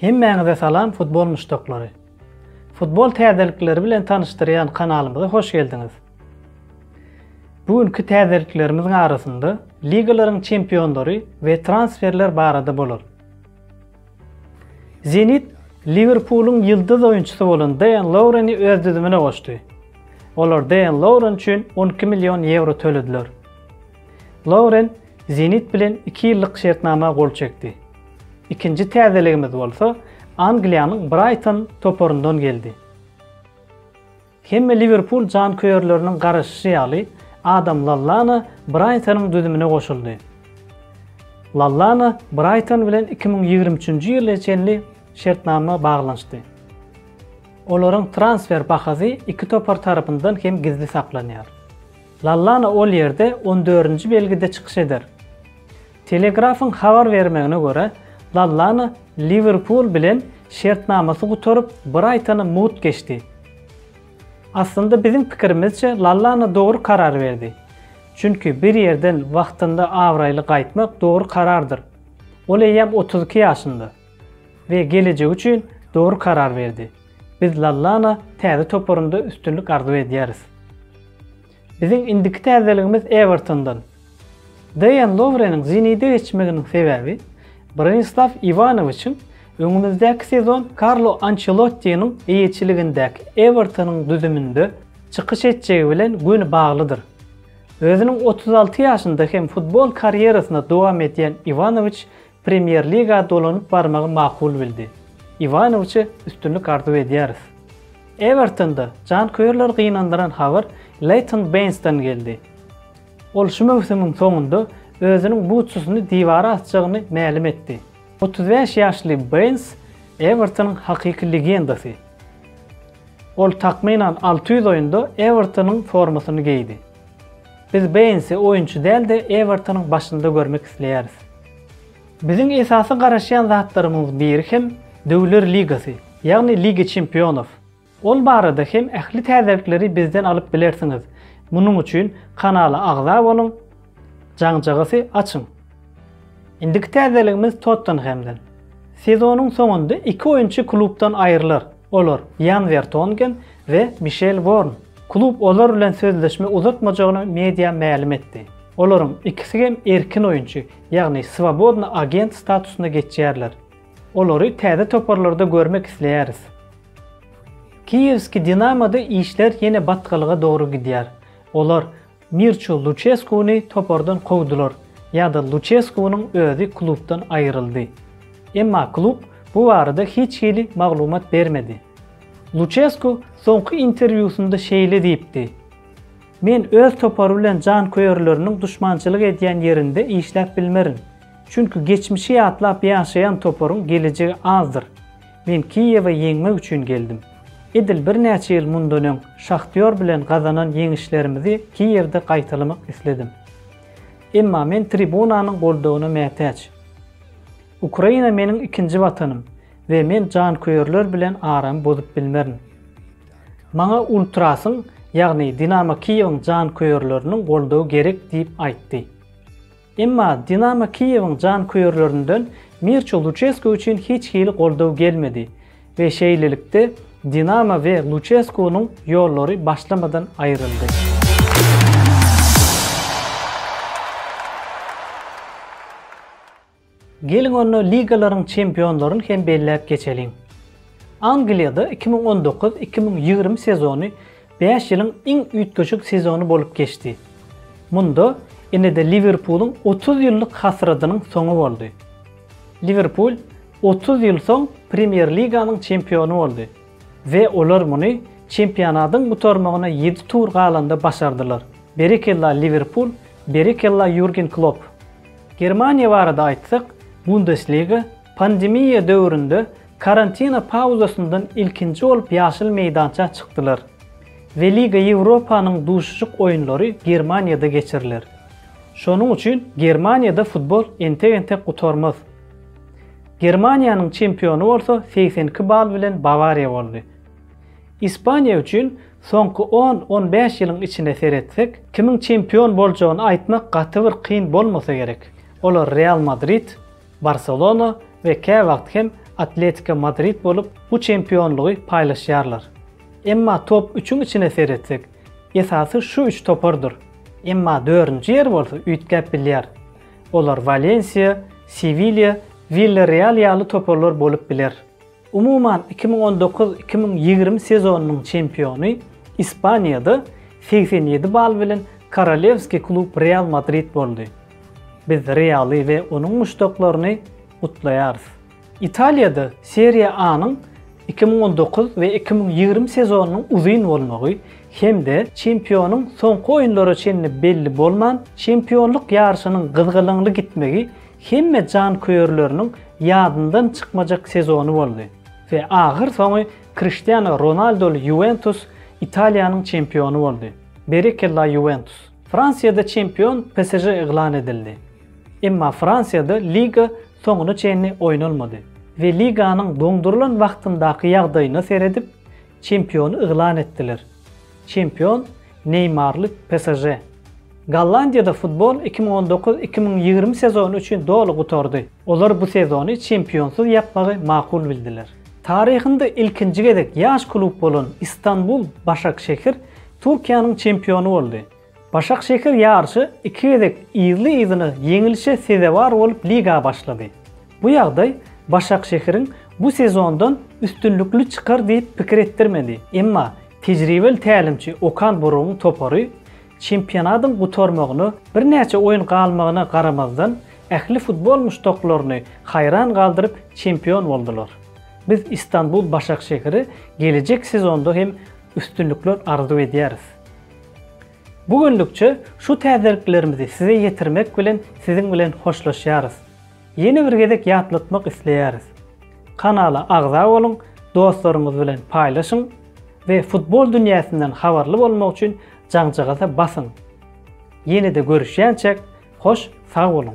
Hemmeňize salam futbol muştoklary. Futbol täzelikleri bilen tanışdyrýan kanalymyza hoş geldiňiz. Bugünkü täzeliklerimizin arasynda ligalaryň çempionlary we transferler barada bolar. Zenit Liverpool'un yıldız oyuncusu bolan Dejan Lovren'i öz düzümine goşdy. Olar Dejan Lovren üçin 12 milyon euro төлediler. Lovren Zenit bilen 2 ýyllyk şertnama gol çekdi. İkinci täzeligimiz bolsa Angliýanyň Brighton toporundan geldi. Hemme Liverpool jan köýerleriniň garaşy ýaly Adam Lallana Brighton'ın düzümine goşuldy. Lallana Brighton bilen 2023-nji ýyl eçenli şertnama baglanşdy. Olaryň transfer bahasy iki topar tarapyndan hem gizli saklanýar. Lallana ol ýerde 14-nji belgide çykyş eder. Telegrafyň habar bermegine görä, Lallana Liverpool bilen şertnamasy guturup Brighton'a mut geçdi. Aslında bizim pikirimizce Lallana doğru karar verdi. Çünkü bir yerden wagtynda awraýly gaýtmak doğru karardır. Ol eýem 32 ýaşynda ve gelecek üçin doğru karar verdi. Biz Lallana täze toporunda üstünlük arzu edýäris. Bizim indiki täzeligimiz Everton'dan. Dejan Lovren'in Zenit'e geçmeginiň sebebi Branislav Ivanović'in öňümizdäki sezon Carlo Ancelotti'niň eýetçiligindäki Everton'un düzümünde çykyş etjegi bilen güni baglydyr. Özüniň 36 ýaşynda hem futbol karýerasyna dowam etýän Ivanović Premier Liga dolanyp barmagy makul bildi. Ivanović'e üstünlük arzu edýäris. Everton'da jan köýerler gynandyran habar Leighton Baines'dan geldi. Ol şu mövsümiň soňunda özüniň butsusyny divara asjagyny ma'lum etdi. 35 ýaşly Baines Everton'ın hakyky legendasy. Ol takminan 600 oýunda Everton'ın formasyny giydi. Biz Baines'i oyuncu däl de Everton'ın başynda görmek isleýäris. Biziň esasy garaşýan zatlarymyz biri hem Döwler Ligasy, ýagny Liga Çempionów. Ol barada hem ähli täzelikleri bizden alyp bilersiňiz. Munuň üçin kanala agza boluň, jaňjagasy açyň. Indiki täzeligimiz Tottenham'dan. Sezonyň soňunda 2 oyuncu klubdan aýrylar. Olar Jan Vertonghen we Michel Vorm. Klub olar bilen sözleşme uzatmajagyny media ma'lum etdi. Olaryň ikisi hem erkin oyuncu, ýagny swobodny agent statusyna geçýärler. Olary täze toparlarda görmek isleýäris. Kievski Dinamo'da işler yine batkalığa doğru gidiyor. Olar Mircho Lucescu'nu topardan kovdular. Ya da Lucescu'nun özü klubdan ayrıldı. Emma klub bu arada hiç hili maglumat bermedi. Lucescu soňky interwýusunda şeýle diýipdi. Men öz topary bilen jan köýerleriniň duşmançylyk edýän ýerinde işläp bilmerin. Çünkü geçmişi ýatlap ýaşaýan toparyň gelejegi azdyr. Men Kiýewe ýeňmek üçin geldim. Edil bir näçe ýyl mundan Şahtyor bilen gazanan ýeňişlerimizi Kiýewde gaýtalamak isledim. Emma men tribunanyň goldawyna mätäç. Ukraina meniň ikinji watanym we men jan köýerler bilen aram bozup bilmerin. Maňa ultrasyň, ýagny Dinamo Kiýewiň jan köýerleriniň goldawy gerek diýip aýtdy. Emma Dinamo Kiýewiň jan köýerlerinden Mircho Lucescu üçin hiç hili goldawy gelmedi we şeýlelikde Dinamo ve Lucescu'nun yolları başlamadan ayrıldı. Gelin onu ligalaryň çempionlaryny hem belläp geçelim. Angliýada 2019-2020 sezonu 5 ýylyň iň üýtgeçik sezonu bolup geçdi. Munda enede Liverpool'un 30 ýyllyk hasradynyň soňu boldy. Liverpool 30 ýyl soň Premier Liganyň çempionu boldy. Ve olar muny çempionatyň gutarmagyna 7 tur galanda başardylar. Berekella Liverpool, berekella Jürgen Klopp. Germaniýa barada aýtsak, Bundesliga pandemiýa döwründe karantina pauzasyndan ilkinji bolup ýaşyl meýdança çykdylar. Ve Liga Ýewropanyň duşuşyk oýunlary Germaniýada geçiriler. Şonuň üçin Germaniýada futbol entek gutarmaz. Germaniýanyň çempionu bolsa 82 bal bilen Bavariýa boldy. İspaniýa üçin soňky 10-15 ýylyň içinde seretsek, kimiň çempion boljagyny aýtmak gaty bir kyn bolmasa gerek. Olar Real Madrid, Barcelona we käwagt hem Atletico Madrid bolup bu çempionluğu paylaşýarlar. Emma top 3'ün içine seyretsek, esasy şu 3 topardır. Emma 4-nji ýer bolsa üýtgäp bilýär. Olar Valencia, Sevilla, Villarreal ýaly toparlar bolup biler. Umuman 2019-2020 sezonunyň çempionu Ispaniýada 87 bal bilen Karolevski klub Real Madrid boldy. Biz Real'y we onuň muşdoklaryny utlaýarys. Italiýada Serie A'nyň 2019 we 2020 sezonunyň uzyn bolmagy hemde çempionuň soňky oýunlara çenli belli bolman çempionluk ýarşynyň gyzgyllygy gitmegi hemme jan köýerleriniň ýadyndan çykmajak sezonu boldy. Ve ahir soňy Cristiano Ronaldo'lu Juventus Italiýanyň çempionu boldy. Berekella Juventus. Fransiyada çempion PSG eglan edildi. Emma Fransiyada liga soňuna çenli oýnalmady ve liganyň doňdurulan wagtyndaky ýagdaýyna seredip çempionu eglan etdiler. Çempion Neymarly PSG. Gollandiýada futbol 2019-2020 sezonu üçin dolu gutordy. Olar bu sezonu çempionsuz ýapmagy makul bildiler. Tarihinde ilkinci gedek yaş klub bolan İstanbul Başakşehir Türkiýanyň çempionu boldy. Başakşehir ýarşy 2 gedek ýyly ýeňilişe sezewar bolup liga başlady. Bu ýagdaý Başakşehir'iň bu sezondan üstünlükli çıkar diýip pikir etdirmedi. Emma tejribeli tälimçi Okan Buruk'un topary çempionatyň gutarmagyny bir näçe oýun galmagyna garamazdan ähli futbol muşdoklaryny hayran galdyryp çempion boldular. Biz İstanbul Başakşehir'i gelecek sezonda hem üstünlükler arzu edýäris. Bugünlükçe şu täzeliklerimizi size yetirmek bilen sizin bilen hoşlaşýarys. Yeni bir gedek ýatlatmak isleýäris. Kanala agza bolun, dostlarymyz bilen paýlaşyň ve futbol dünýäsinden habarly bolmak üçin jaňjygaza basın. Yeni de görüşýänçek hoş sag bolun.